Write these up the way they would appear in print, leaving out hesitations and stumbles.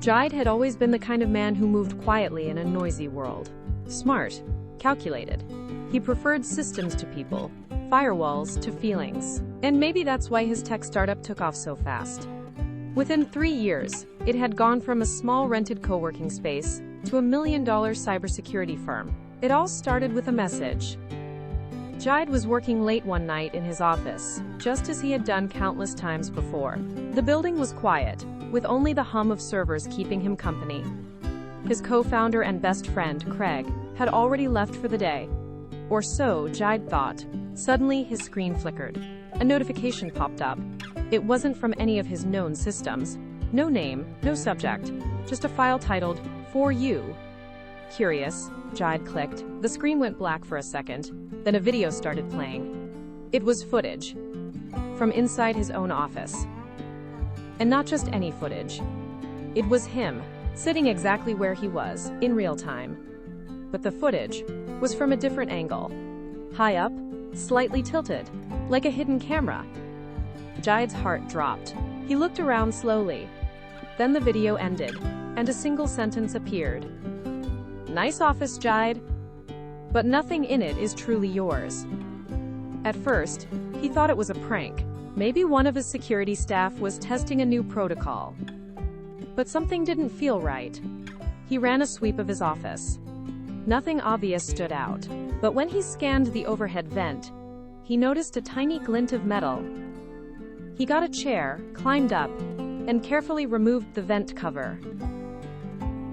Jide had always been the kind of man who moved quietly in a noisy world. Smart, calculated. He preferred systems to people, firewalls to feelings. And maybe that's why his tech startup took off so fast. Within 3 years, it had gone from a small rented co-working space to a $1 million cybersecurity firm. It all started with a message. Jide was working late one night in his office, just as he had done countless times before. The building was quiet, with only the hum of servers keeping him company. His co-founder and best friend, Craig, had already left for the day. Or so Jide thought. Suddenly, his screen flickered. A notification popped up. It wasn't from any of his known systems. No name, no subject, just a file titled, "For You." Curious, Jide clicked. The screen went black for a second, then a video started playing. It was footage from inside his own office. And not just any footage. It was him, sitting exactly where he was, in real time. But the footage was from a different angle. High up, slightly tilted, like a hidden camera. Jide's heart dropped. He looked around slowly. Then the video ended, and a single sentence appeared. "Nice office, Jide, but nothing in it is truly yours." At first, he thought it was a prank. Maybe one of his security staff was testing a new protocol. But something didn't feel right. He ran a sweep of his office. Nothing obvious stood out. But when he scanned the overhead vent, he noticed a tiny glint of metal. He got a chair, climbed up, and carefully removed the vent cover.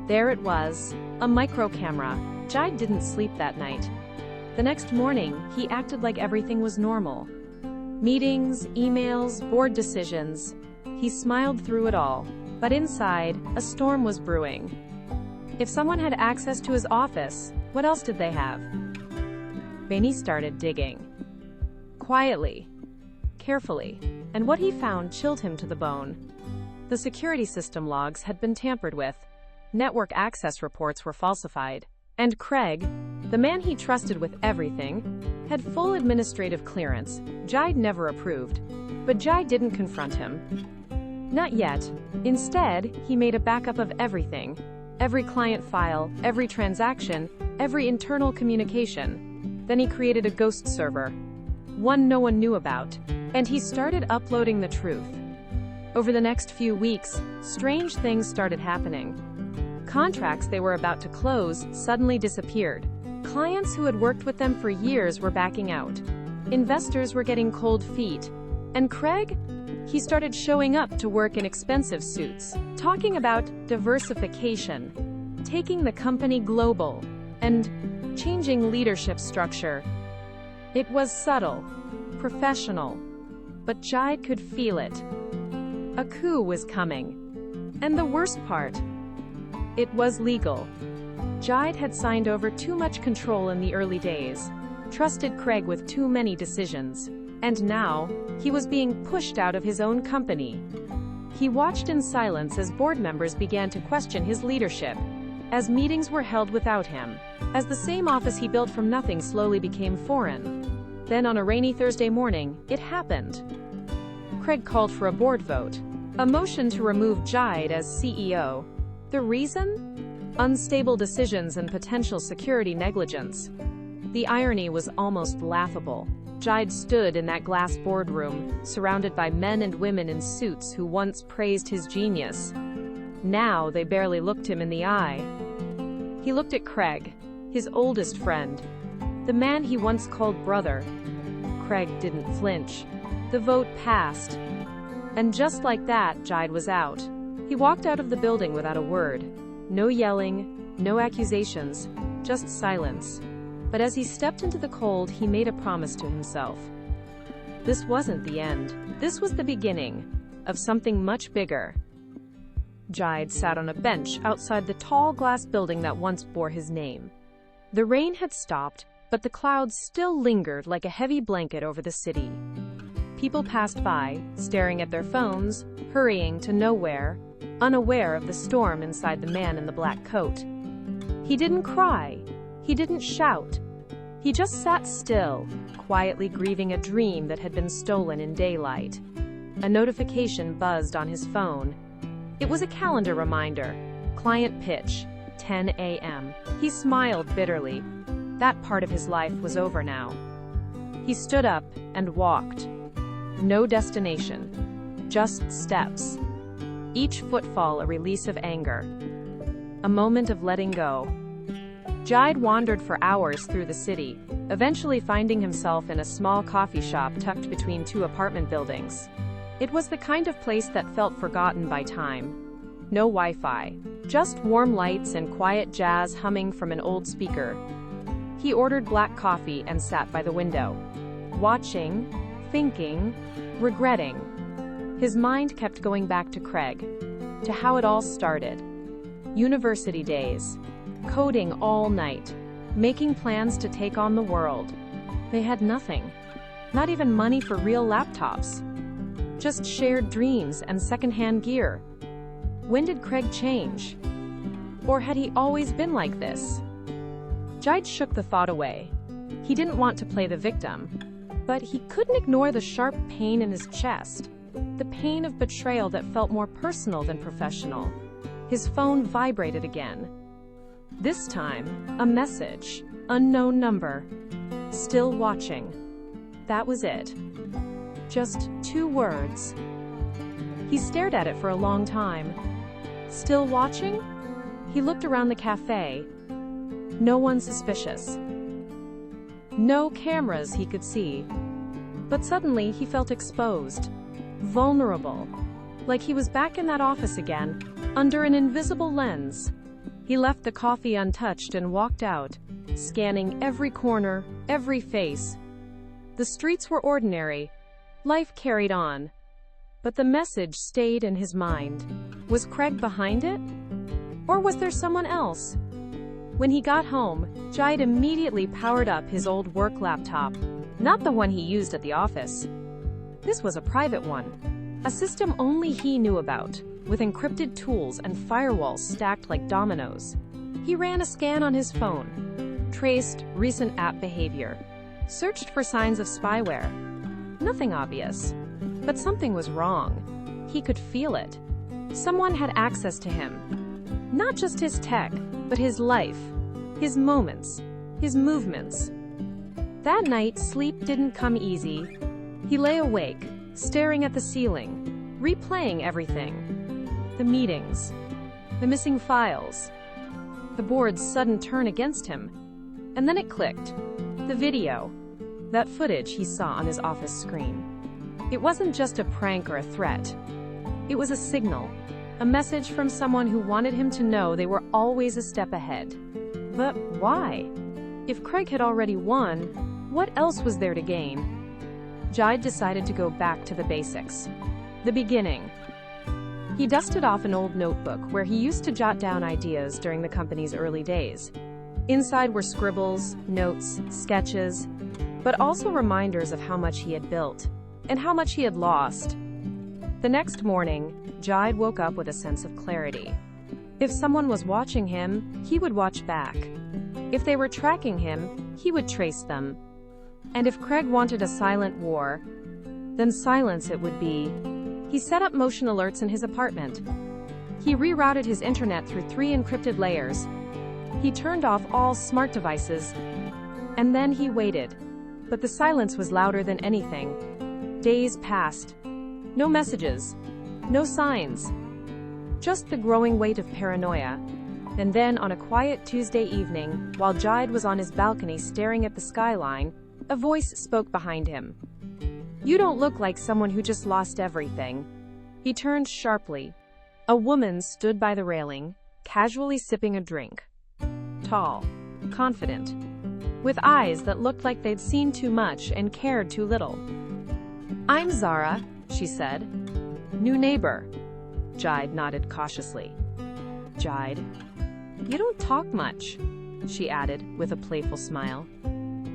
There it was, a micro camera. Jide didn't sleep that night. The next morning, he acted like everything was normal. Meetings, emails, board decisions. He smiled through it all. But inside, a storm was brewing. If someone had access to his office, what else did they have? Benny started digging. Quietly, carefully, and what he found chilled him to the bone. The security system logs had been tampered with. Network access reports were falsified. And Craig, the man he trusted with everything, had full administrative clearance. Jide never approved. But Jide didn't confront him. Not yet. Instead, he made a backup of everything. Every client file, every transaction, every internal communication. Then he created a ghost server. One no one knew about. And he started uploading the truth. Over the next few weeks, strange things started happening. Contracts they were about to close suddenly disappeared. Clients who had worked with them for years were backing out. Investors were getting cold feet. And Craig? He started showing up to work in expensive suits, talking about diversification, taking the company global, and changing leadership structure. It was subtle, professional, but Jide could feel it. A coup was coming. And the worst part, it was legal. Jide had signed over too much control in the early days, trusted Craig with too many decisions, and now, he was being pushed out of his own company. He watched in silence as board members began to question his leadership, as meetings were held without him, as the same office he built from nothing slowly became foreign. Then on a rainy Thursday morning, it happened. Craig called for a board vote, a motion to remove Jide as CEO. The reason? Unstable decisions and potential security negligence. The irony was almost laughable. Jide stood in that glass boardroom, surrounded by men and women in suits who once praised his genius. Now they barely looked him in the eye. He looked at Craig, his oldest friend, the man he once called brother. Craig didn't flinch. The vote passed. And just like that, Jide was out. He walked out of the building without a word. No yelling, no accusations, just silence. But as he stepped into the cold, he made a promise to himself. This wasn't the end. This was the beginning of something much bigger. Jide sat on a bench outside the tall glass building that once bore his name. The rain had stopped, but the clouds still lingered like a heavy blanket over the city. People passed by, staring at their phones, hurrying to nowhere, unaware of the storm inside the man in the black coat. He didn't cry. He didn't shout. He just sat still, quietly grieving a dream that had been stolen in daylight. A notification buzzed on his phone. It was a calendar reminder. Client pitch, 10 a.m. He smiled bitterly. That part of his life was over now. He stood up and walked. No destination, just steps. Each footfall a release of anger. A moment of letting go. Jide wandered for hours through the city, eventually finding himself in a small coffee shop tucked between two apartment buildings. It was the kind of place that felt forgotten by time. No Wi-Fi, just warm lights and quiet jazz humming from an old speaker. He ordered black coffee and sat by the window, watching, thinking, regretting. His mind kept going back to Craig, to how it all started. University days, coding all night, making plans to take on the world. They had nothing, not even money for real laptops. Just shared dreams and secondhand gear. When did Craig change? Or had he always been like this? Jide shook the thought away. He didn't want to play the victim, but he couldn't ignore the sharp pain in his chest, the pain of betrayal that felt more personal than professional. His phone vibrated again. This time, a message, unknown number. Still watching. That was it. Just 2 words. He stared at it for a long time. Still watching? He looked around the cafe. No one suspicious. No cameras he could see. But suddenly he felt exposed. Vulnerable. Like he was back in that office again, under an invisible lens. He left the coffee untouched and walked out, scanning every corner, every face. The streets were ordinary. Life carried on. But the message stayed in his mind. Was Craig behind it? Or was there someone else? When he got home, Jide immediately powered up his old work laptop. Not the one he used at the office. This was a private one. A system only he knew about, with encrypted tools and firewalls stacked like dominoes. He ran a scan on his phone, traced recent app behavior, searched for signs of spyware. Nothing obvious. But something was wrong. He could feel it. Someone had access to him. Not just his tech, but his life, his moments, his movements. That night, sleep didn't come easy. He lay awake, staring at the ceiling, replaying everything. The meetings, the missing files, the board's sudden turn against him. And then it clicked. The video. That footage he saw on his office screen. It wasn't just a prank or a threat. It was a signal, a message from someone who wanted him to know they were always a step ahead. But why? If Craig had already won, what else was there to gain? Jide decided to go back to the basics. The beginning. He dusted off an old notebook where he used to jot down ideas during the company's early days. Inside were scribbles, notes, sketches, but also reminders of how much he had built. And how much he had lost. The next morning, Jide woke up with a sense of clarity. If someone was watching him, he would watch back. If they were tracking him, he would trace them. And if Craig wanted a silent war, then silence it would be. He set up motion alerts in his apartment. He rerouted his internet through 3 encrypted layers. He turned off all smart devices. And then he waited. But the silence was louder than anything. Days passed. No messages. No signs. Just the growing weight of paranoia. And then, on a quiet Tuesday evening, while Jide was on his balcony staring at the skyline, a voice spoke behind him. "You don't look like someone who just lost everything." He turned sharply. A woman stood by the railing, casually sipping a drink. Tall, confident, with eyes that looked like they'd seen too much and cared too little. "I'm Zara," she said. "New neighbor." Jide nodded cautiously. "Jide, you don't talk much," she added, with a playful smile.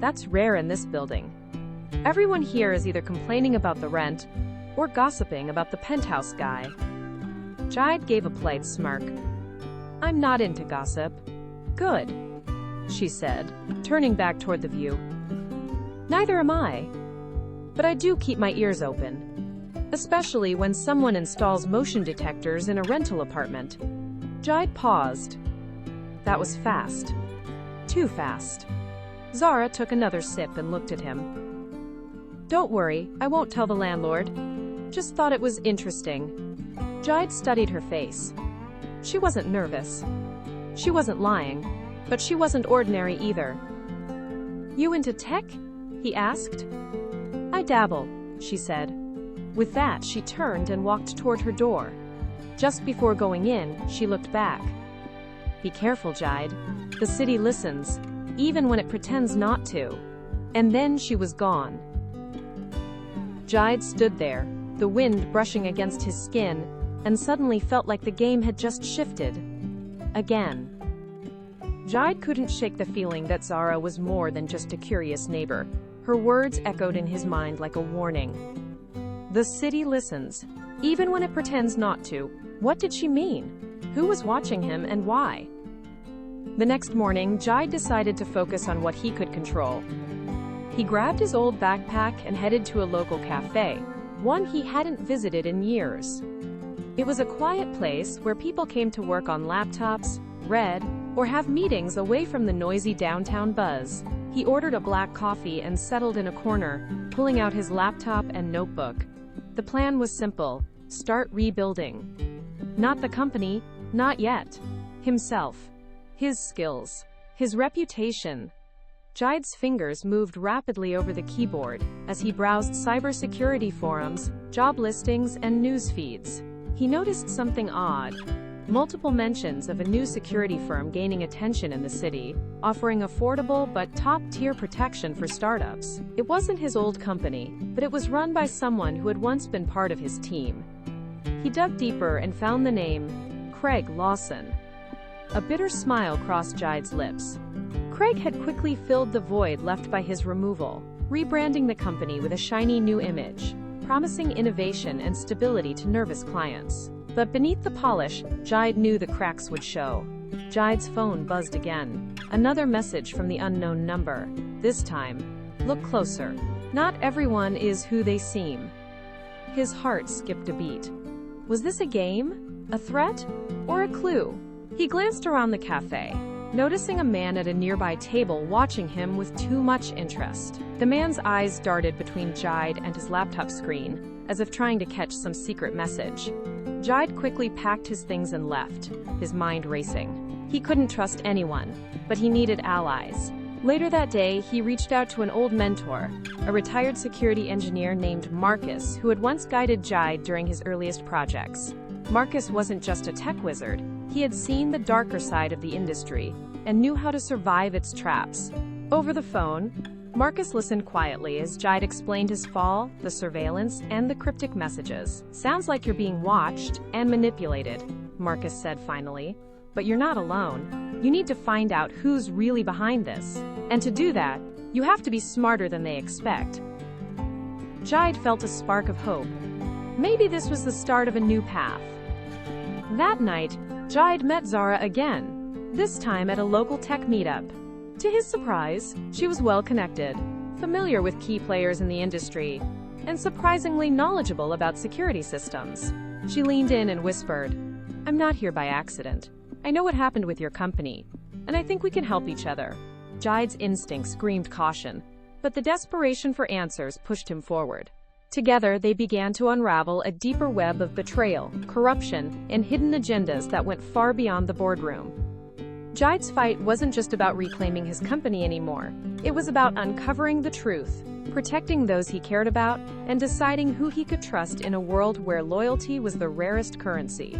"That's rare in this building. Everyone here is either complaining about the rent or gossiping about the penthouse guy." Jide gave a polite smirk. "I'm not into gossip." "Good," she said, turning back toward the view. "Neither am I. But I do keep my ears open. especially when someone installs motion detectors in a rental apartment. Jide paused. That was fast. Too fast. Zara took another sip and looked at him. Don't worry, I won't tell the landlord. Just thought it was interesting. Jide studied her face. She wasn't nervous. She wasn't lying, but she wasn't ordinary either. You into tech? He asked. I dabble, she said. With that, she turned and walked toward her door. Just before going in, she looked back. Be careful, Jide. The city listens, even when it pretends not to. And then she was gone. Jide stood there, the wind brushing against his skin, and suddenly felt like the game had just shifted. Again. Jide couldn't shake the feeling that Zara was more than just a curious neighbor. Her words echoed in his mind like a warning. The city listens, even when it pretends not to. What did she mean? Who was watching him and why? The next morning, Jide decided to focus on what he could control. He grabbed his old backpack and headed to a local cafe, one he hadn't visited in years. It was a quiet place where people came to work on laptops, read, or have meetings away from the noisy downtown buzz. He ordered a black coffee and settled in a corner, pulling out his laptop and notebook. The plan was simple: start rebuilding. Not the company, not yet. Himself. His skills. His reputation. Jide's fingers moved rapidly over the keyboard as he browsed cybersecurity forums, job listings, and news feeds. He noticed something odd. Multiple mentions of a new security firm gaining attention in the city, offering affordable but top-tier protection for startups. It wasn't his old company, but it was run by someone who had once been part of his team. He dug deeper and found the name, Craig Lawson. A bitter smile crossed Jide's lips. Craig had quickly filled the void left by his removal, rebranding the company with a shiny new image, promising innovation and stability to nervous clients. But beneath the polish, Jide knew the cracks would show. Jide's phone buzzed again. Another message from the unknown number. This time, look closer. Not everyone is who they seem. His heart skipped a beat. Was this a game? A threat? Or a clue? He glanced around the cafe, noticing a man at a nearby table watching him with too much interest. The man's eyes darted between Jide and his laptop screen, as if trying to catch some secret message. Jide quickly packed his things and left, his mind racing. He couldn't trust anyone, but he needed allies. Later that day, he reached out to an old mentor, a retired security engineer named Marcus, who had once guided Jide during his earliest projects. Marcus wasn't just a tech wizard. He had seen the darker side of the industry and knew how to survive its traps. Over the phone, Marcus listened quietly as Jide explained his fall, the surveillance, and the cryptic messages. Sounds like you're being watched and manipulated, Marcus said finally. But you're not alone. You need to find out who's really behind this. And to do that, you have to be smarter than they expect. Jide felt a spark of hope. Maybe this was the start of a new path. That night, Jide met Zara again, this time at a local tech meetup. To his surprise, she was well-connected, familiar with key players in the industry, and surprisingly knowledgeable about security systems. She leaned in and whispered, "I'm not here by accident. I know what happened with your company, and I think we can help each other." Jide's instincts screamed caution, but the desperation for answers pushed him forward. Together, they began to unravel a deeper web of betrayal, corruption, and hidden agendas that went far beyond the boardroom. Jide's fight wasn't just about reclaiming his company anymore. It was about uncovering the truth, protecting those he cared about, and deciding who he could trust in a world where loyalty was the rarest currency.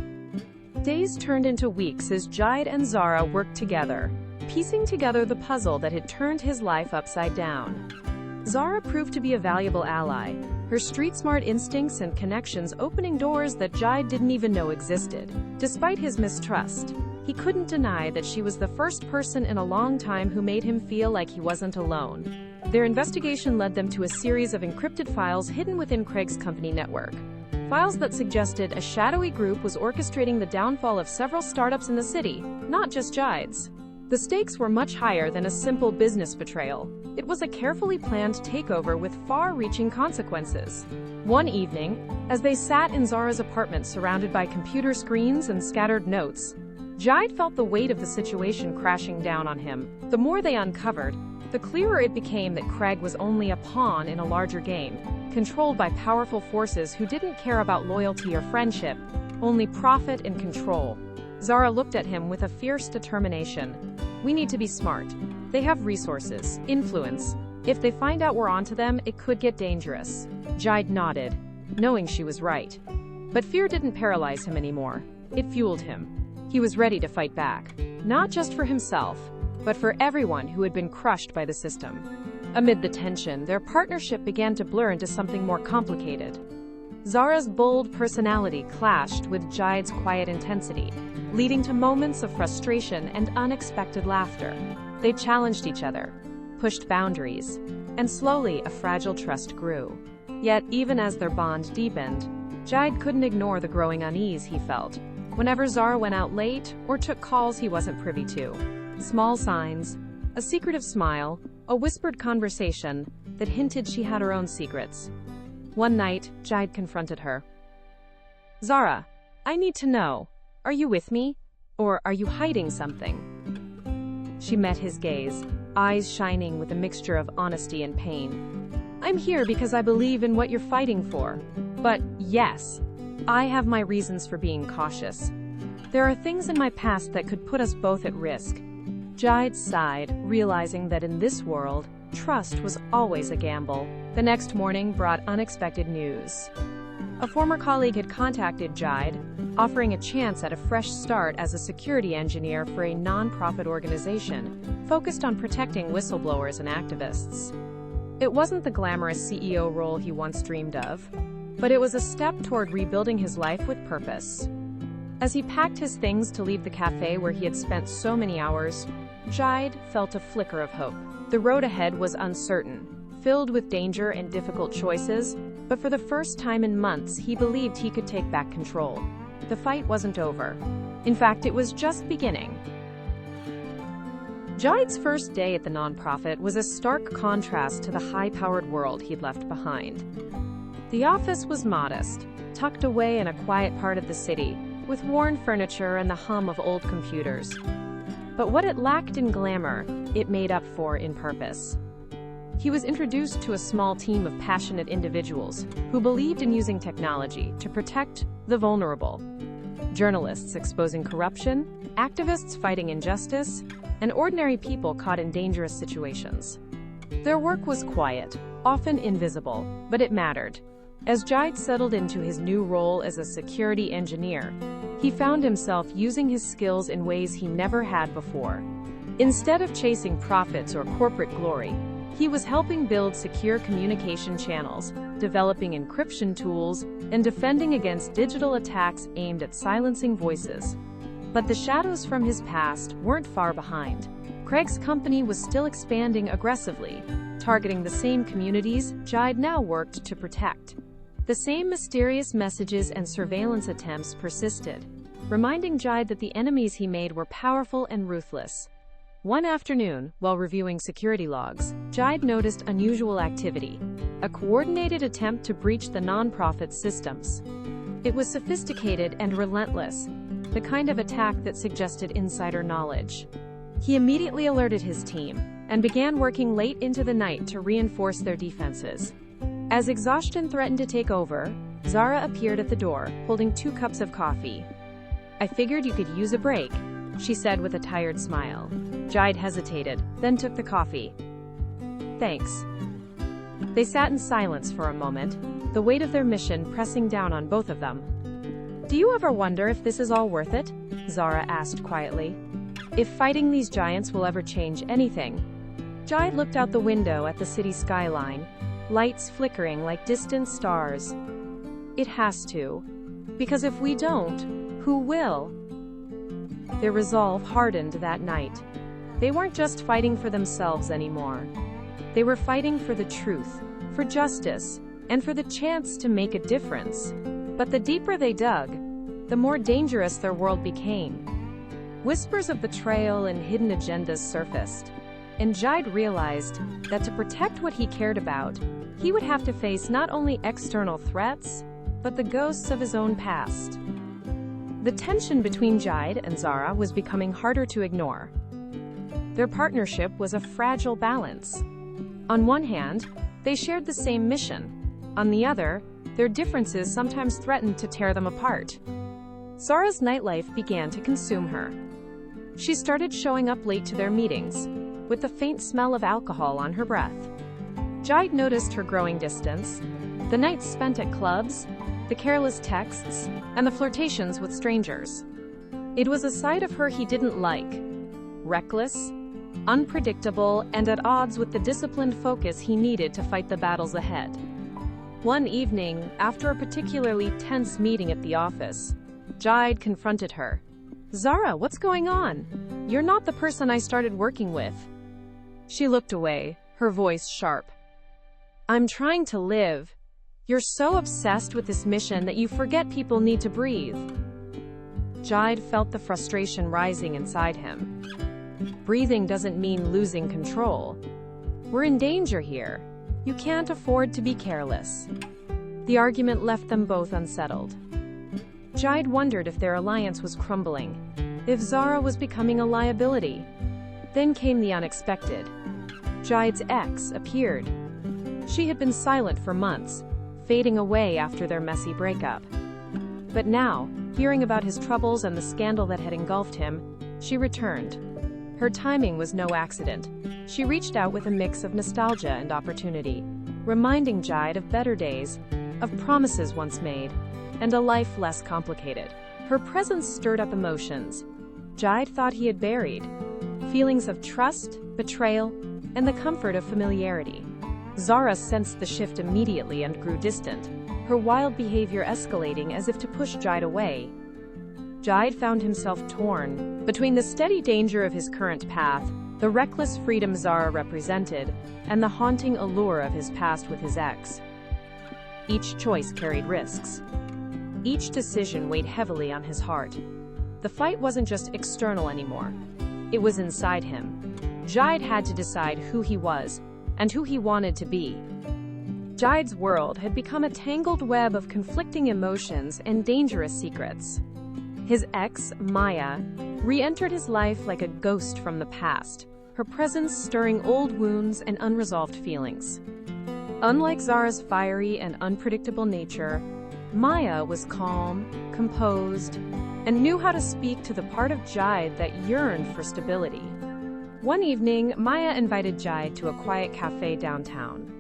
Days turned into weeks as Jide and Zara worked together, piecing together the puzzle that had turned his life upside down. Zara proved to be a valuable ally, her street-smart instincts and connections opening doors that Jide didn't even know existed. Despite his mistrust, he couldn't deny that she was the first person in a long time who made him feel like he wasn't alone. Their investigation led them to a series of encrypted files hidden within Craig's company network. Files that suggested a shadowy group was orchestrating the downfall of several startups in the city, not just Jide's. The stakes were much higher than a simple business betrayal. It was a carefully planned takeover with far-reaching consequences. One evening, as they sat in Zara's apartment surrounded by computer screens and scattered notes, Jide felt the weight of the situation crashing down on him. The more they uncovered, the clearer it became that Craig was only a pawn in a larger game, controlled by powerful forces who didn't care about loyalty or friendship, only profit and control. Zara looked at him with a fierce determination. "We need to be smart. They have resources, influence. If they find out we're onto them, it could get dangerous." Jide nodded, knowing she was right. But fear didn't paralyze him anymore. It fueled him. He was ready to fight back, not just for himself, but for everyone who had been crushed by the system. Amid the tension, their partnership began to blur into something more complicated. Zara's bold personality clashed with Jide's quiet intensity, leading to moments of frustration and unexpected laughter. They challenged each other, pushed boundaries, and slowly a fragile trust grew. Yet, even as their bond deepened, Jide couldn't ignore the growing unease he felt whenever Zara went out late or took calls he wasn't privy to. Small signs, a secretive smile, a whispered conversation that hinted she had her own secrets. One night, Jide confronted her. "Zara, I need to know, are you with me? Or are you hiding something?" She met his gaze, eyes shining with a mixture of honesty and pain. "I'm here because I believe in what you're fighting for. But yes, I have my reasons for being cautious. There are things in my past that could put us both at risk." Jide sighed, realizing that in this world, trust was always a gamble. The next morning brought unexpected news. A former colleague had contacted Jide, offering a chance at a fresh start as a security engineer for a non-profit organization focused on protecting whistleblowers and activists. It wasn't the glamorous CEO role he once dreamed of, but it was a step toward rebuilding his life with purpose. As he packed his things to leave the cafe where he had spent so many hours, Jide felt a flicker of hope. The road ahead was uncertain, filled with danger and difficult choices, but for the first time in months, he believed he could take back control. The fight wasn't over. In fact, it was just beginning. Jide's first day at the nonprofit was a stark contrast to the high-powered world he'd left behind. The office was modest, tucked away in a quiet part of the city, with worn furniture and the hum of old computers. But what it lacked in glamour, it made up for in purpose. He was introduced to a small team of passionate individuals who believed in using technology to protect the vulnerable. Journalists exposing corruption, activists fighting injustice, and ordinary people caught in dangerous situations. Their work was quiet, often invisible, but it mattered. As Jide settled into his new role as a security engineer, he found himself using his skills in ways he never had before. Instead of chasing profits or corporate glory, he was helping build secure communication channels, developing encryption tools, and defending against digital attacks aimed at silencing voices. But the shadows from his past weren't far behind. Craig's company was still expanding aggressively, targeting the same communities Jide now worked to protect. The same mysterious messages and surveillance attempts persisted, reminding Jide that the enemies he made were powerful and ruthless. One afternoon, while reviewing security logs, Jide noticed unusual activity, a coordinated attempt to breach the nonprofit systems. It was sophisticated and relentless, the kind of attack that suggested insider knowledge. He immediately alerted his team and began working late into the night to reinforce their defenses. As exhaustion threatened to take over, Zara appeared at the door, holding 2 cups of coffee. "I figured you could use a break," she said with a tired smile. Jide hesitated, then took the coffee. "Thanks." They sat in silence for a moment, the weight of their mission pressing down on both of them. "Do you ever wonder if this is all worth it?" Zara asked quietly. "If fighting these giants will ever change anything?" Jide looked out the window at the city skyline, lights flickering like distant stars. "It has to. Because if we don't, who will?" Their resolve hardened that night. They weren't just fighting for themselves anymore. They were fighting for the truth, for justice, and for the chance to make a difference. But the deeper they dug, the more dangerous their world became. Whispers of betrayal and hidden agendas surfaced, and Jide realized that to protect what he cared about, he would have to face not only external threats, but the ghosts of his own past. The tension between Jide and Zara was becoming harder to ignore. Their partnership was a fragile balance. On one hand, they shared the same mission. On the other, their differences sometimes threatened to tear them apart. Zara's nightlife began to consume her. She started showing up late to their meetings, with the faint smell of alcohol on her breath. Jide noticed her growing distance, the nights spent at clubs, the careless texts, and the flirtations with strangers. It was a side of her he didn't like. Reckless, unpredictable, and at odds with the disciplined focus he needed to fight the battles ahead. One evening, after a particularly tense meeting at the office, Jide confronted her. "Zara, what's going on? You're not the person I started working with." She looked away, her voice sharp. "I'm trying to live. You're so obsessed with this mission that you forget people need to breathe." Jide felt the frustration rising inside him. Breathing doesn't mean losing control. We're in danger here. You can't afford to be careless. The argument left them both unsettled. Jide wondered if their alliance was crumbling, if Zara was becoming a liability. Then came the unexpected. Jide's ex appeared. She had been silent for months, fading away after their messy breakup. But now, hearing about his troubles and the scandal that had engulfed him, she returned. Her timing was no accident. She reached out with a mix of nostalgia and opportunity, reminding Jide of better days, of promises once made, and a life less complicated. Her presence stirred up emotions Jide thought he had buried, feelings of trust, betrayal, and the comfort of familiarity. Zara sensed the shift immediately and grew distant, her wild behavior escalating as if to push Jide away. Jide found himself torn between the steady danger of his current path, the reckless freedom Zara represented, and the haunting allure of his past with his ex. Each choice carried risks. Each decision weighed heavily on his heart. The fight wasn't just external anymore. It was inside him. Jide had to decide who he was and who he wanted to be. Jide's world had become a tangled web of conflicting emotions and dangerous secrets. His ex, Maya, re-entered his life like a ghost from the past, her presence stirring old wounds and unresolved feelings. Unlike Zara's fiery and unpredictable nature, Maya was calm, composed, and knew how to speak to the part of Jide that yearned for stability. One evening, Maya invited Jide to a quiet cafe downtown.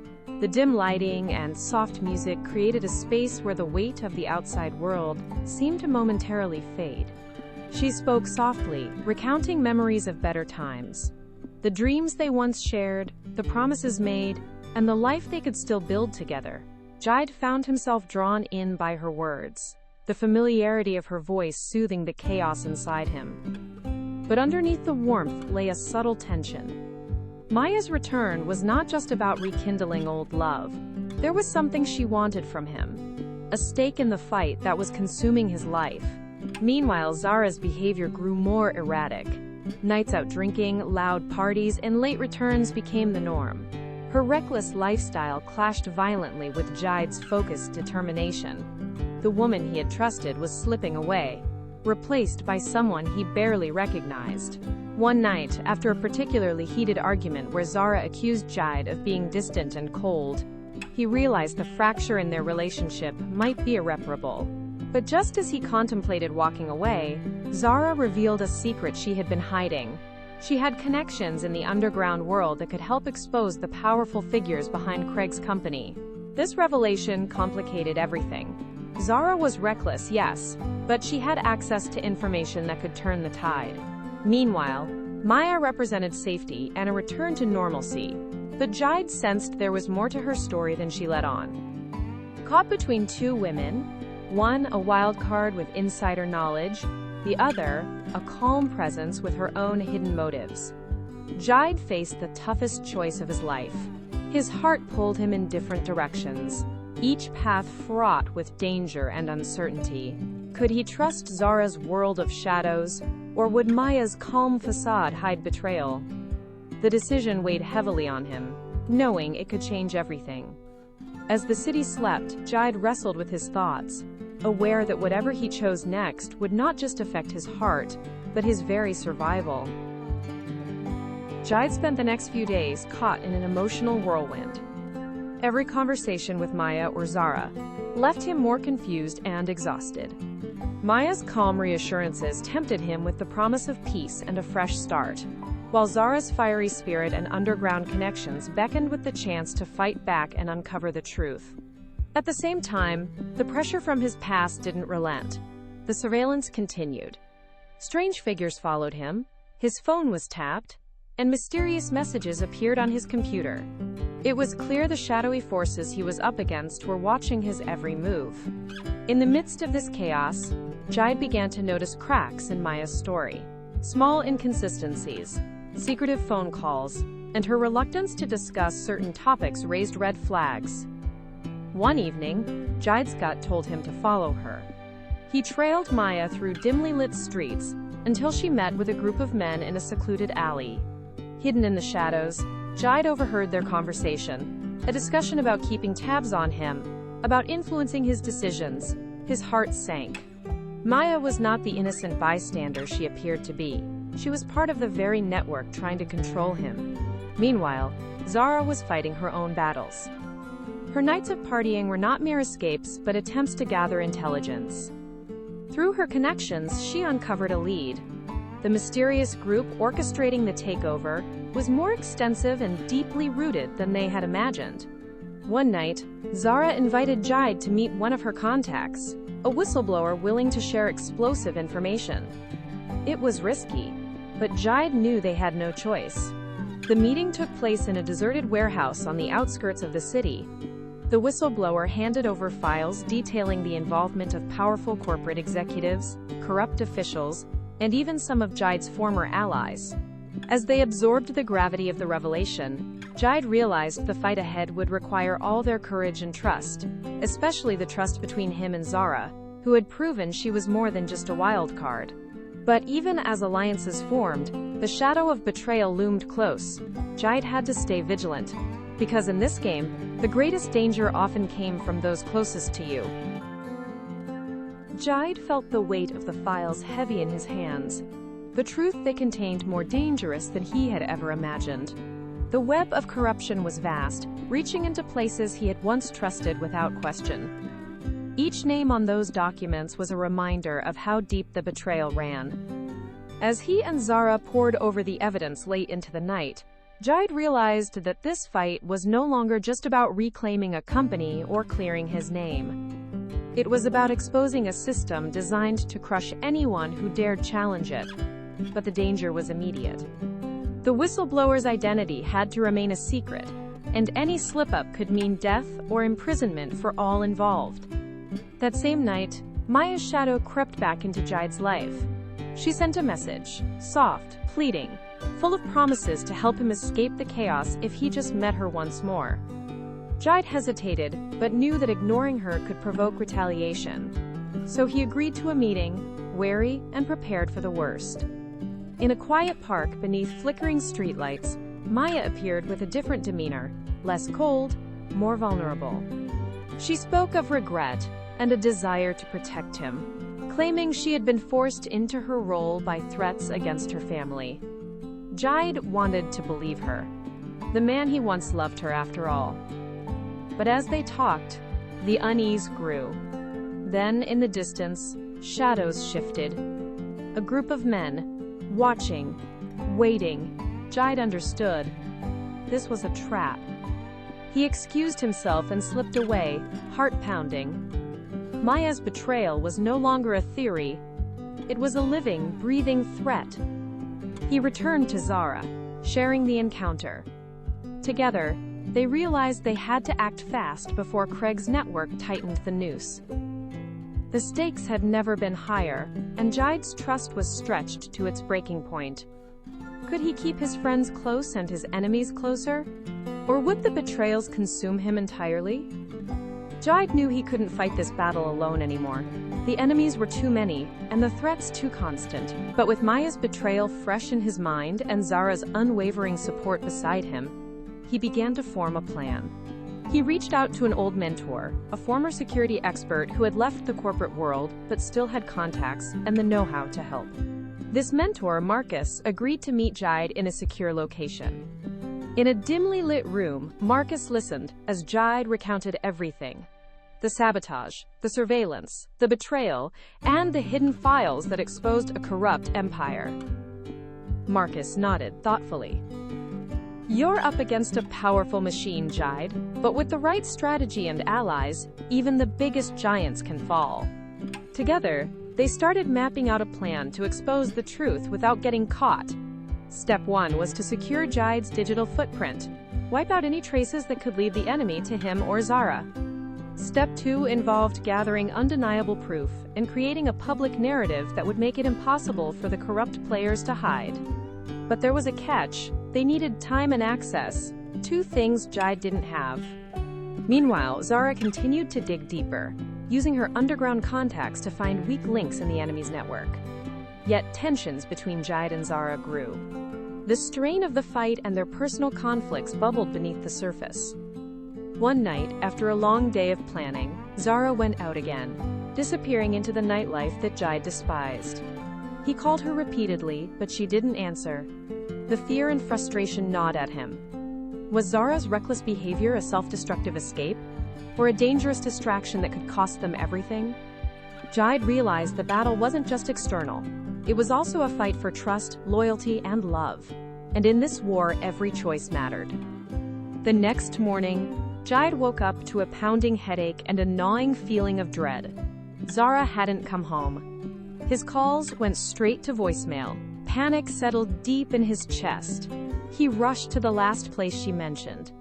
The dim lighting and soft music created a space where the weight of the outside world seemed to momentarily fade. She spoke softly, recounting memories of better times, the dreams they once shared, the promises made, and the life they could still build together. Jide found himself drawn in by her words, the familiarity of her voice soothing the chaos inside him. But underneath the warmth lay a subtle tension. Maya's return was not just about rekindling old love. There was something she wanted from him, a stake in the fight that was consuming his life. Meanwhile, Zara's behavior grew more erratic. Nights out drinking, loud parties, and late returns became the norm. Her reckless lifestyle clashed violently with Jide's focused determination. The woman he had trusted was slipping away, replaced by someone he barely recognized. One night, after a particularly heated argument where Zara accused Jide of being distant and cold, he realized the fracture in their relationship might be irreparable. But just as he contemplated walking away, Zara revealed a secret she had been hiding. She had connections in the underground world that could help expose the powerful figures behind Craig's company. This revelation complicated everything. Zara was reckless, yes, but she had access to information that could turn the tide. Meanwhile, Maya represented safety and a return to normalcy, but Jide sensed there was more to her story than she let on. Caught between two women, one a wild card with insider knowledge, the other a calm presence with her own hidden motives, Jide faced the toughest choice of his life. His heart pulled him in different directions, each path fraught with danger and uncertainty. Could he trust Zara's world of shadows, Or would Maya's calm facade hide betrayal? The decision weighed heavily on him, knowing it could change everything. As the city slept, Jide wrestled with his thoughts, aware that whatever he chose next would not just affect his heart, but his very survival. Jide spent the next few days caught in an emotional whirlwind. Every conversation with Maya or Zara left him more confused and exhausted. Maya's calm reassurances tempted him with the promise of peace and a fresh start, while Zara's fiery spirit and underground connections beckoned with the chance to fight back and uncover the truth. At the same time, the pressure from his past didn't relent. The surveillance continued. Strange figures followed him, his phone was tapped, and mysterious messages appeared on his computer. It was clear the shadowy forces he was up against were watching his every move. In the midst of this chaos, Jide began to notice cracks in Maya's story. Small inconsistencies, secretive phone calls, and her reluctance to discuss certain topics raised red flags. One evening, Jide's gut told him to follow her. He trailed Maya through dimly lit streets until she met with a group of men in a secluded alley. Hidden in the shadows, Jide overheard their conversation, a discussion about keeping tabs on him, about influencing his decisions. His heart sank. Maya was not the innocent bystander she appeared to be. She was part of the very network trying to control him. Meanwhile, Zara was fighting her own battles. Her nights of partying were not mere escapes, but attempts to gather intelligence. Through her connections, she uncovered a lead. The mysterious group orchestrating the takeover was more extensive and deeply rooted than they had imagined. One night, Zara invited Jide to meet one of her contacts, a whistleblower willing to share explosive information. It was risky, but Jide knew they had no choice. The meeting took place in a deserted warehouse on the outskirts of the city. The whistleblower handed over files detailing the involvement of powerful corporate executives, corrupt officials, and even some of Jide's former allies. As they absorbed the gravity of the revelation, Jide realized the fight ahead would require all their courage and trust, especially the trust between him and Zara, who had proven she was more than just a wild card. But even as alliances formed, the shadow of betrayal loomed close. Jide had to stay vigilant, because in this game, the greatest danger often came from those closest to you. Jide felt the weight of the files heavy in his hands, the truth they contained more dangerous than he had ever imagined. The web of corruption was vast, reaching into places he had once trusted without question. Each name on those documents was a reminder of how deep the betrayal ran. As he and Zara pored over the evidence late into the night, Jide realized that this fight was no longer just about reclaiming a company or clearing his name. It was about exposing a system designed to crush anyone who dared challenge it. But the danger was immediate. The whistleblower's identity had to remain a secret, and any slip-up could mean death or imprisonment for all involved. That same night, Maya's shadow crept back into Jide's life. She sent a message, soft, pleading, full of promises to help him escape the chaos if he just met her once more. Jide hesitated, but knew that ignoring her could provoke retaliation. So he agreed to a meeting, wary and prepared for the worst. In a quiet park beneath flickering streetlights, Maya appeared with a different demeanor, less cold, more vulnerable. She spoke of regret and a desire to protect him, claiming she had been forced into her role by threats against her family. Jide wanted to believe her. The man he once loved her after all. But as they talked, the unease grew. Then, in the distance, shadows shifted. A group of men, watching, waiting. Jide understood. This was a trap. He excused himself and slipped away, heart pounding. Maya's betrayal was no longer a theory. It was a living, breathing threat. He returned to Zara, sharing the encounter. Together, they realized they had to act fast before Craig's network tightened the noose. The stakes had never been higher, and Jide's trust was stretched to its breaking point. Could he keep his friends close and his enemies closer? Or would the betrayals consume him entirely? Jide knew he couldn't fight this battle alone anymore. The enemies were too many, and the threats too constant. But with Maya's betrayal fresh in his mind and Zara's unwavering support beside him, he began to form a plan. He reached out to an old mentor, a former security expert who had left the corporate world but still had contacts and the know-how to help. This mentor, Marcus, agreed to meet Jide in a secure location. In a dimly lit room, Marcus listened as Jide recounted everything: the sabotage, the surveillance, the betrayal, and the hidden files that exposed a corrupt empire. Marcus nodded thoughtfully. "You're up against a powerful machine, Jide, but with the right strategy and allies, even the biggest giants can fall." Together, they started mapping out a plan to expose the truth without getting caught. Step 1 was to secure Jide's digital footprint, wipe out any traces that could lead the enemy to him or Zara. Step 2 involved gathering undeniable proof and creating a public narrative that would make it impossible for the corrupt players to hide. But there was a catch: they needed time and access, two things Jide didn't have. Meanwhile, Zara continued to dig deeper, using her underground contacts to find weak links in the enemy's network. Yet tensions between Jide and Zara grew. The strain of the fight and their personal conflicts bubbled beneath the surface. One night, after a long day of planning, Zara went out again, disappearing into the nightlife that Jide despised. He called her repeatedly, but she didn't answer. The fear and frustration gnawed at him. Was Zara's reckless behavior a self-destructive escape, or a dangerous distraction that could cost them everything? Jide realized the battle wasn't just external. It was also a fight for trust, loyalty, and love. And in this war, every choice mattered. The next morning, Jide woke up to a pounding headache and a gnawing feeling of dread. Zara hadn't come home. His calls went straight to voicemail. Panic settled deep in his chest. He rushed to the last place she mentioned,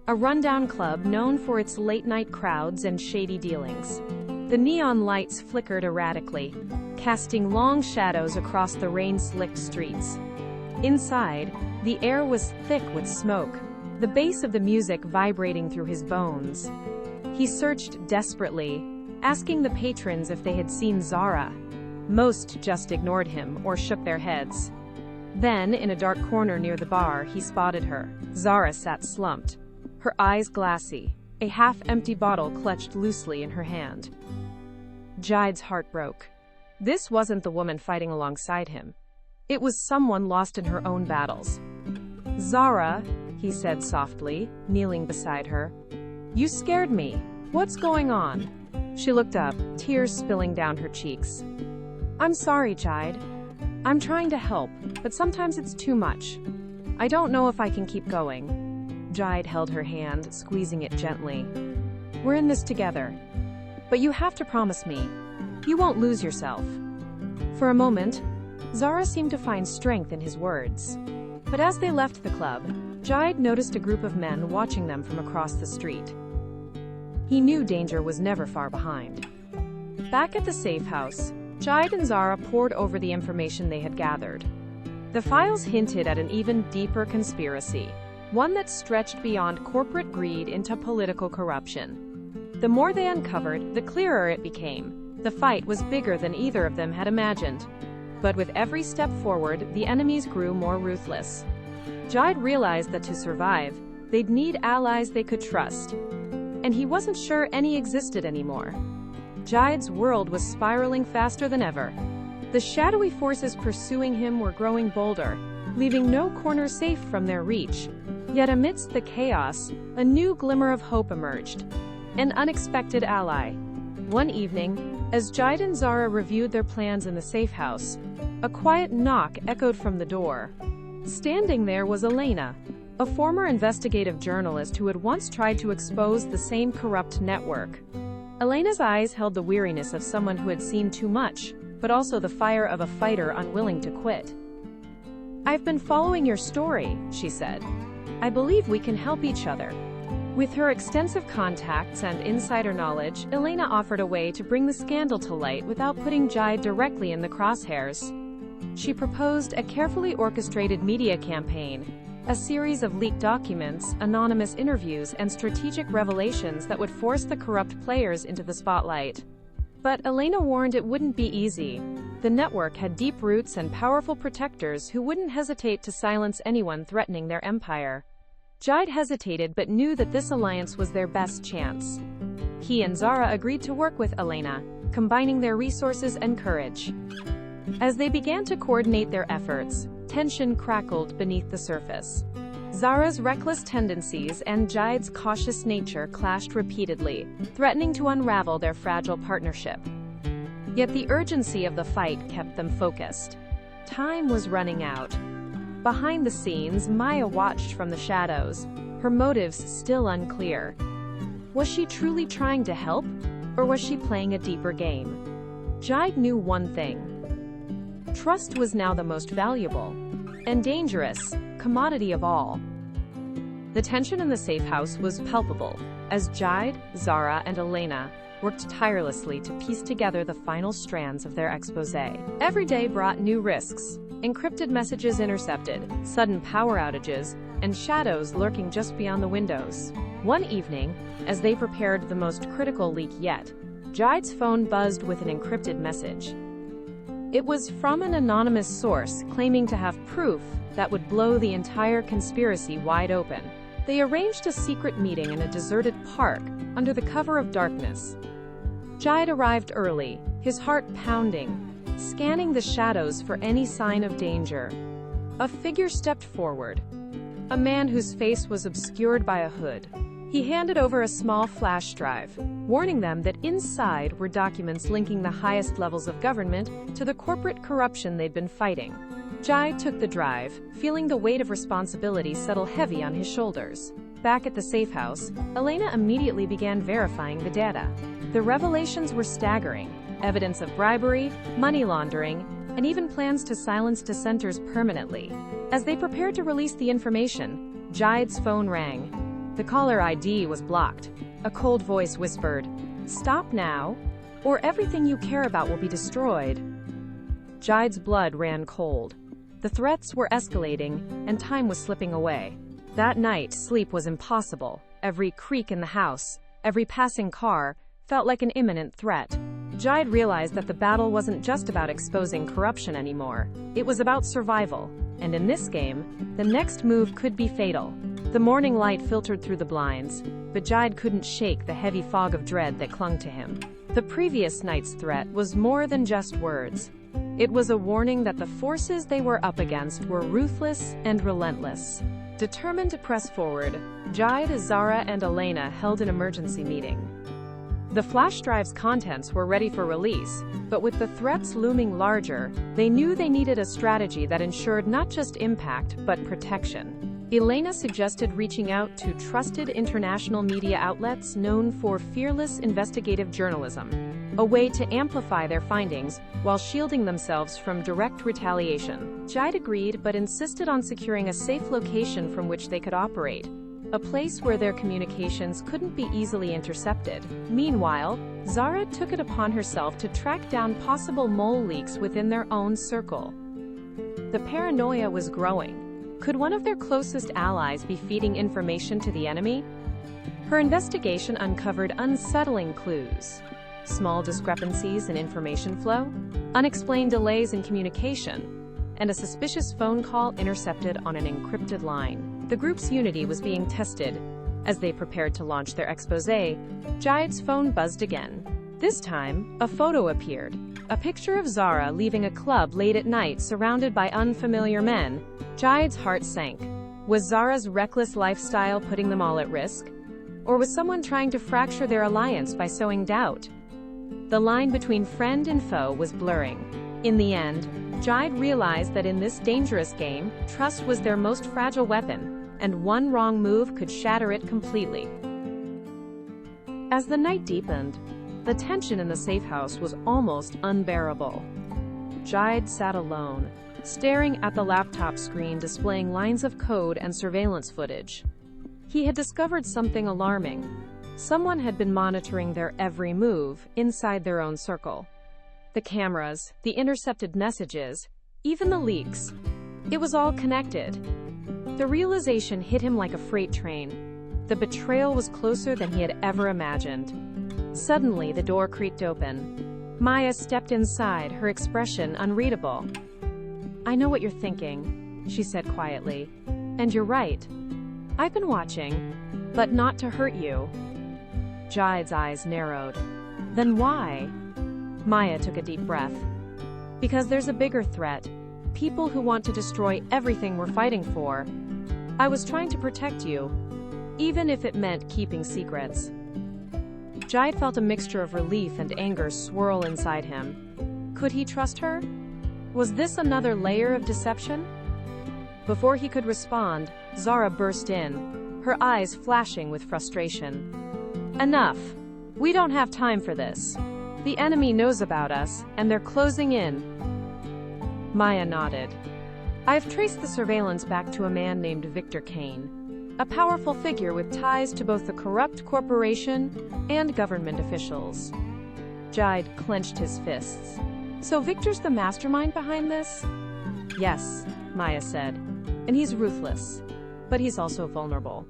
a rundown club known for its late-night crowds and shady dealings. The neon lights flickered erratically, casting long shadows across the rain-slicked streets. Inside, the air was thick with smoke, the bass of the music vibrating through his bones. He searched desperately, asking the patrons if they had seen Zara. Most just ignored him or shook their heads. Then, in a dark corner near the bar, he spotted her. Zara sat slumped, her eyes glassy, a half-empty bottle clutched loosely in her hand. Jide's heart broke. This wasn't the woman fighting alongside him. It was someone lost in her own battles. "Zara," he said softly, kneeling beside her. "You scared me. What's going on?" She looked up, tears spilling down her cheeks. "I'm sorry, Jide. I'm trying to help, but sometimes it's too much. I don't know if I can keep going." Jide held her hand, squeezing it gently. "We're in this together. But you have to promise me, you won't lose yourself." For a moment, Zara seemed to find strength in his words. But as they left the club, Jide noticed a group of men watching them from across the street. He knew danger was never far behind. Back at the safe house, Jide and Zara pored over the information they had gathered. The files hinted at an even deeper conspiracy, one that stretched beyond corporate greed into political corruption. The more they uncovered, the clearer it became. The fight was bigger than either of them had imagined. But with every step forward, the enemies grew more ruthless. Jide realized that to survive, they'd need allies they could trust. And he wasn't sure any existed anymore. Jide's world was spiraling faster than ever. The shadowy forces pursuing him were growing bolder, leaving no corner safe from their reach. Yet amidst the chaos, a new glimmer of hope emerged. An unexpected ally. One evening, as Jide and Zara reviewed their plans in the safe house, a quiet knock echoed from the door. Standing there was Elena, a former investigative journalist who had once tried to expose the same corrupt network. Elena's eyes held the weariness of someone who had seen too much, but also the fire of a fighter unwilling to quit. "I've been following your story," she said. "I believe we can help each other." With her extensive contacts and insider knowledge, Elena offered a way to bring the scandal to light without putting Jide directly in the crosshairs. She proposed a carefully orchestrated media campaign, a series of leaked documents, anonymous interviews, and strategic revelations that would force the corrupt players into the spotlight. But Elena warned it wouldn't be easy. The network had deep roots and powerful protectors who wouldn't hesitate to silence anyone threatening their empire. Jide hesitated but knew that this alliance was their best chance. He and Zara agreed to work with Elena, combining their resources and courage. As they began to coordinate their efforts, tension crackled beneath the surface. Zara's reckless tendencies and Jide's cautious nature clashed repeatedly, threatening to unravel their fragile partnership. Yet the urgency of the fight kept them focused. Time was running out. Behind the scenes, Maya watched from the shadows, her motives still unclear. Was she truly trying to help, or was she playing a deeper game? Jide knew one thing. Trust was now the most valuable and dangerous commodity of all. The tension in the safe house was palpable as Jide, Zara, and Elena worked tirelessly to piece together the final strands of their exposé. Every day brought new risks: encrypted messages intercepted, sudden power outages, and shadows lurking just beyond the windows. One evening, as they prepared the most critical leak yet, Jide's phone buzzed with an encrypted message. It was from an anonymous source claiming to have proof that would blow the entire conspiracy wide open. They arranged a secret meeting in a deserted park under the cover of darkness. Jide arrived early, his heart pounding, scanning the shadows for any sign of danger. A figure stepped forward, a man whose face was obscured by a hood. He handed over a small flash drive, warning them that inside were documents linking the highest levels of government to the corporate corruption they'd been fighting. Jide took the drive, feeling the weight of responsibility settle heavy on his shoulders. Back at the safe house, Elena immediately began verifying the data. The revelations were staggering: evidence of bribery, money laundering, and even plans to silence dissenters permanently. As they prepared to release the information, Jide's phone rang. The caller ID was blocked. A cold voice whispered, "Stop now, or everything you care about will be destroyed." Jide's blood ran cold. The threats were escalating, and time was slipping away. That night, sleep was impossible. Every creak in the house, every passing car, felt like an imminent threat. Jide realized that the battle wasn't just about exposing corruption anymore. It was about survival, and in this game, the next move could be fatal. The morning light filtered through the blinds, but Jide couldn't shake the heavy fog of dread that clung to him. The previous night's threat was more than just words. It was a warning that the forces they were up against were ruthless and relentless. Determined to press forward, Jide, Zara, and Elena held an emergency meeting. The flash drive's contents were ready for release, but with the threats looming larger, they knew they needed a strategy that ensured not just impact, but protection. Elena suggested reaching out to trusted international media outlets known for fearless investigative journalism, a way to amplify their findings while shielding themselves from direct retaliation. Jide agreed, but insisted on securing a safe location from which they could operate, a place where their communications couldn't be easily intercepted. Meanwhile, Zara took it upon herself to track down possible mole leaks within their own circle. The paranoia was growing. Could one of their closest allies be feeding information to the enemy? Her investigation uncovered unsettling clues: small discrepancies in information flow, unexplained delays in communication, and a suspicious phone call intercepted on an encrypted line. The group's unity was being tested. As they prepared to launch their exposé, Jide's phone buzzed again. This time, a photo appeared. A picture of Zara leaving a club late at night surrounded by unfamiliar men. Jide's heart sank. Was Zara's reckless lifestyle putting them all at risk? Or was someone trying to fracture their alliance by sowing doubt? The line between friend and foe was blurring. In the end, Jide realized that in this dangerous game, trust was their most fragile weapon, and one wrong move could shatter it completely. As the night deepened, the tension in the safe house was almost unbearable. Jide sat alone, staring at the laptop screen displaying lines of code and surveillance footage. He had discovered something alarming. Someone had been monitoring their every move inside their own circle. The cameras, the intercepted messages, even the leaks. It was all connected. The realization hit him like a freight train. The betrayal was closer than he had ever imagined. Suddenly, the door creaked open. Maya stepped inside, her expression unreadable. "I know what you're thinking," she said quietly. "And you're right. I've been watching, but not to hurt you." Jide's eyes narrowed. "Then why?" Maya took a deep breath. "Because there's a bigger threat. People who want to destroy everything we're fighting for. I was trying to protect you, even if it meant keeping secrets." Jide felt a mixture of relief and anger swirl inside him. Could he trust her? Was this another layer of deception? Before he could respond, Zara burst in, her eyes flashing with frustration. "Enough! We don't have time for this. The enemy knows about us, and they're closing in." Maya nodded. "I have traced the surveillance back to a man named Victor Kane, a powerful figure with ties to both the corrupt corporation and government officials." Jide clenched his fists. "So Victor's the mastermind behind this?" "Yes," Maya said. "And he's ruthless. But he's also vulnerable.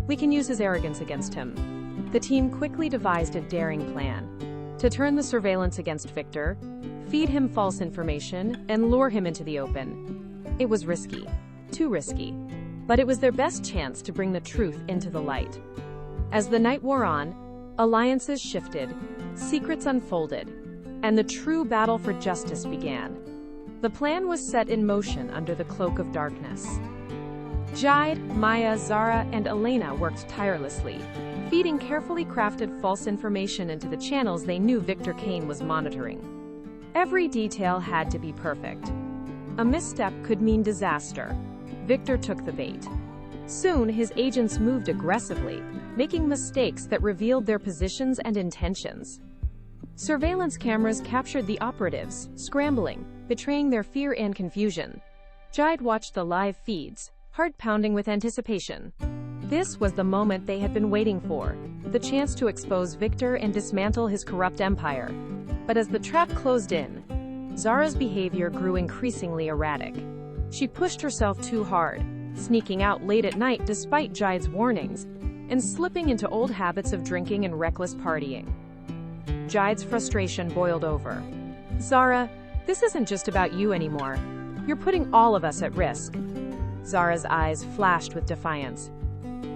We can use his arrogance against him." The team quickly devised a daring plan. To turn the surveillance against Victor, feed him false information, and lure him into the open. It was risky. Too risky. But it was their best chance to bring the truth into the light. As the night wore on, alliances shifted, secrets unfolded, and the true battle for justice began. The plan was set in motion under the cloak of darkness. Jide, Maya, Zara, and Elena worked tirelessly, feeding carefully crafted false information into the channels they knew Victor Kane was monitoring. Every detail had to be perfect. A misstep could mean disaster. Victor took the bait. Soon, his agents moved aggressively, making mistakes that revealed their positions and intentions. Surveillance cameras captured the operatives, scrambling, betraying their fear and confusion. Jide watched the live feeds, heart pounding with anticipation. This was the moment they had been waiting for, the chance to expose Victor and dismantle his corrupt empire. But as the trap closed in, Zara's behavior grew increasingly erratic. She pushed herself too hard, sneaking out late at night despite Jide's warnings, and slipping into old habits of drinking and reckless partying. Jide's frustration boiled over. "Zara, this isn't just about you anymore. You're putting all of us at risk." Zara's eyes flashed with defiance.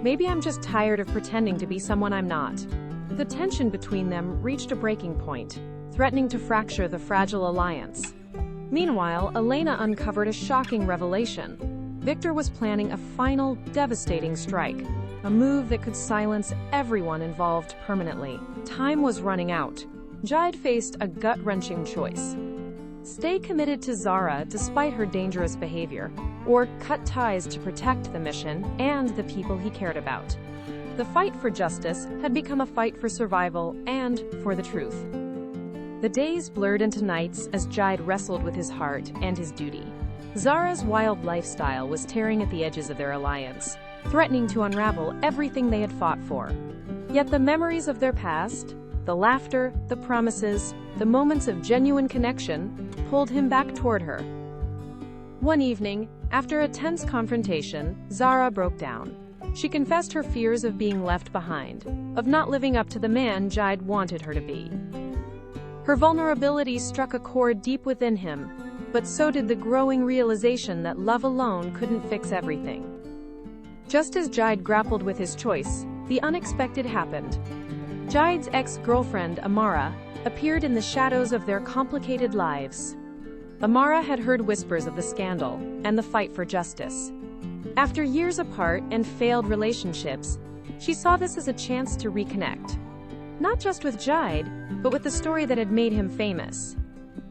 "Maybe I'm just tired of pretending to be someone I'm not." The tension between them reached a breaking point, threatening to fracture the fragile alliance. Meanwhile, Elena uncovered a shocking revelation. Victor was planning a final, devastating strike, a move that could silence everyone involved permanently. Time was running out. Jide faced a gut-wrenching choice. Stay committed to Zara despite her dangerous behavior, or cut ties to protect the mission and the people he cared about. The fight for justice had become a fight for survival and for the truth. The days blurred into nights as Jide wrestled with his heart and his duty. Zara's wild lifestyle was tearing at the edges of their alliance, threatening to unravel everything they had fought for. Yet the memories of their past, the laughter, the promises, the moments of genuine connection, pulled him back toward her. One evening, after a tense confrontation, Zara broke down. She confessed her fears of being left behind, of not living up to the man Jide wanted her to be. Her vulnerability struck a chord deep within him, but so did the growing realization that love alone couldn't fix everything. Just as Jide grappled with his choice, the unexpected happened. Jide's ex-girlfriend, Amara, appeared in the shadows of their complicated lives. Amara had heard whispers of the scandal and the fight for justice. After years apart and failed relationships, she saw this as a chance to reconnect. Not just with Jide, but with the story that had made him famous.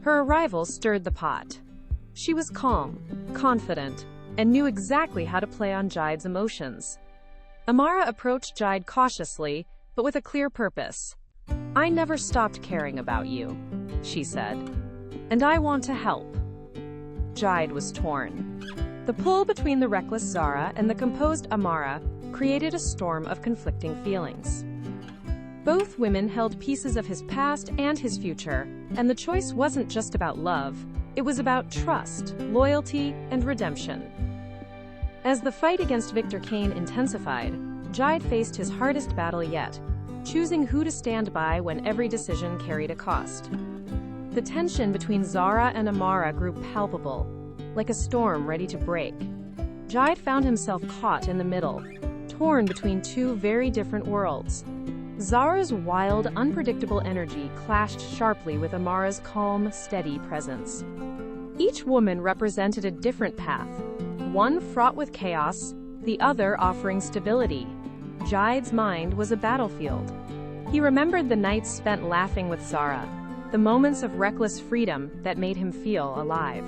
Her arrival stirred the pot. She was calm, confident, and knew exactly how to play on Jide's emotions. Amara approached Jide cautiously, but with a clear purpose. "I never stopped caring about you," she said. "And I want to help." Jide was torn. The pull between the reckless Zara and the composed Amara created a storm of conflicting feelings. Both women held pieces of his past and his future, and the choice wasn't just about love, it was about trust, loyalty, and redemption. As the fight against Victor Kane intensified, Jide faced his hardest battle yet, choosing who to stand by when every decision carried a cost. The tension between Zara and Amara grew palpable, like a storm ready to break. Jide found himself caught in the middle, torn between two very different worlds. Zara's wild, unpredictable energy clashed sharply with Amara's calm, steady presence. Each woman represented a different path, one fraught with chaos, the other offering stability. Jide's mind was a battlefield. He remembered the nights spent laughing with Zara, the moments of reckless freedom that made him feel alive.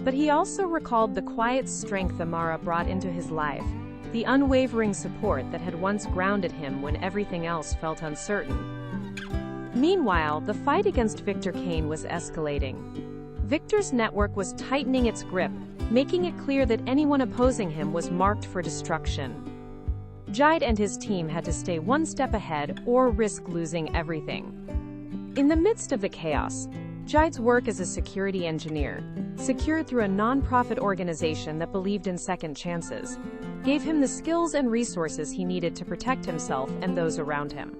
But he also recalled the quiet strength Amara brought into his life, the unwavering support that had once grounded him when everything else felt uncertain. Meanwhile, the fight against Victor Kane was escalating. Victor's network was tightening its grip, making it clear that anyone opposing him was marked for destruction. Jide and his team had to stay one step ahead or risk losing everything. In the midst of the chaos, Jide's work as a security engineer, secured through a non-profit organization that believed in second chances, gave him the skills and resources he needed to protect himself and those around him.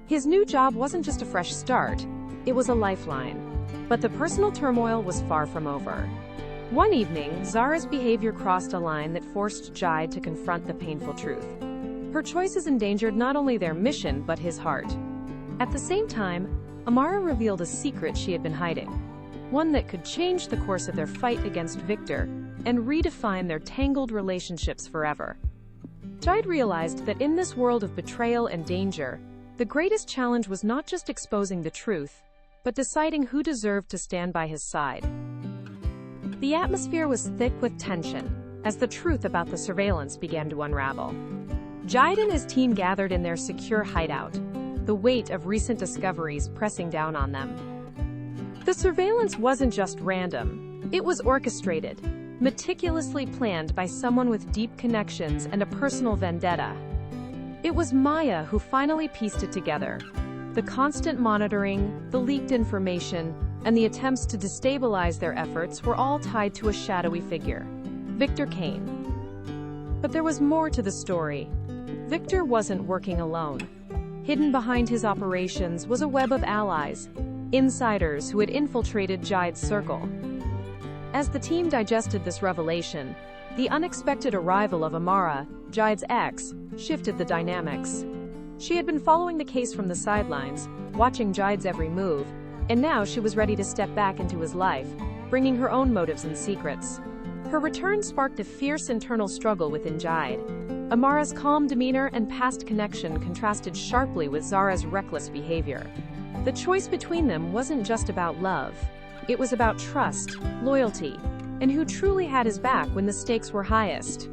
His new job wasn't just a fresh start, it was a lifeline. But the personal turmoil was far from over. One evening, Zara's behavior crossed a line that forced Jide to confront the painful truth. Her choices endangered not only their mission, but his heart. At the same time, Amara revealed a secret she had been hiding, one that could change the course of their fight against Victor and redefine their tangled relationships forever. Jide realized that in this world of betrayal and danger, the greatest challenge was not just exposing the truth, but deciding who deserved to stand by his side. The atmosphere was thick with tension as the truth about the surveillance began to unravel. Jide and his team gathered in their secure hideout, the weight of recent discoveries pressing down on them. The surveillance wasn't just random, it was orchestrated, meticulously planned by someone with deep connections and a personal vendetta. It was Maya who finally pieced it together. The constant monitoring, the leaked information, and the attempts to destabilize their efforts were all tied to a shadowy figure, Victor Kane. But there was more to the story. Victor wasn't working alone. Hidden behind his operations was a web of allies, insiders who had infiltrated Jide's circle. As the team digested this revelation, the unexpected arrival of Amara, Jide's ex, shifted the dynamics. She had been following the case from the sidelines, watching Jide's every move, and now she was ready to step back into his life, bringing her own motives and secrets. Her return sparked a fierce internal struggle within Jide. Amara's calm demeanor and past connection contrasted sharply with Zara's reckless behavior. The choice between them wasn't just about love. It was about trust, loyalty, and who truly had his back when the stakes were highest.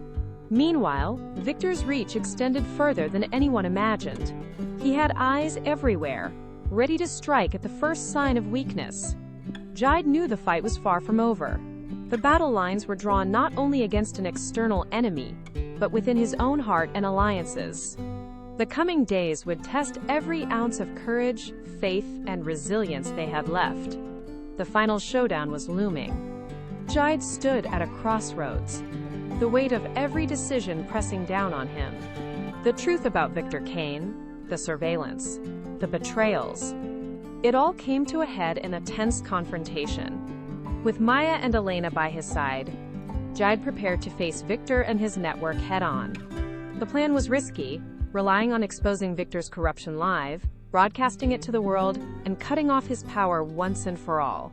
Meanwhile, Victor's reach extended further than anyone imagined. He had eyes everywhere, ready to strike at the first sign of weakness. Jide knew the fight was far from over. The battle lines were drawn not only against an external enemy, but within his own heart and alliances. The coming days would test every ounce of courage, faith, and resilience they had left. The final showdown was looming. Jide stood at a crossroads, the weight of every decision pressing down on him. The truth about Victor Kane, the surveillance, the betrayals. It all came to a head in a tense confrontation. With Maya and Elena by his side, Jide prepared to face Victor and his network head-on. The plan was risky, relying on exposing Victor's corruption live, broadcasting it to the world, and cutting off his power once and for all.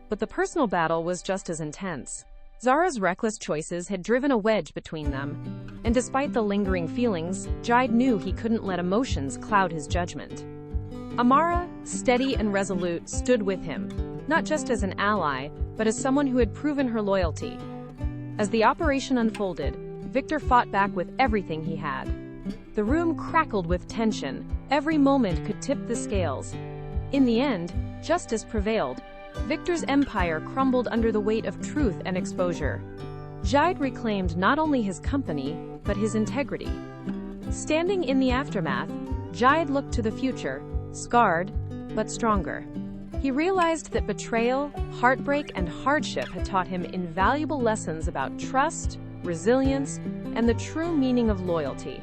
But the personal battle was just as intense. Zara's reckless choices had driven a wedge between them, and despite the lingering feelings, Jide knew he couldn't let emotions cloud his judgment. Amara, steady and resolute, stood with him, not just as an ally, but as someone who had proven her loyalty. As the operation unfolded, Victor fought back with everything he had. The room crackled with tension. Every moment could tip the scales. In the end, justice prevailed. Victor's empire crumbled under the weight of truth and exposure. Jide reclaimed not only his company, but his integrity. Standing in the aftermath, Jide looked to the future, scarred, but stronger. He realized that betrayal, heartbreak, and hardship had taught him invaluable lessons about trust, resilience, and the true meaning of loyalty.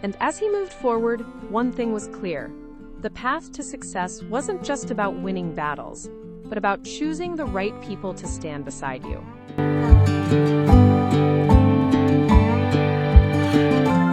And as he moved forward, one thing was clear. The path to success wasn't just about winning battles. but about choosing the right people to stand beside you.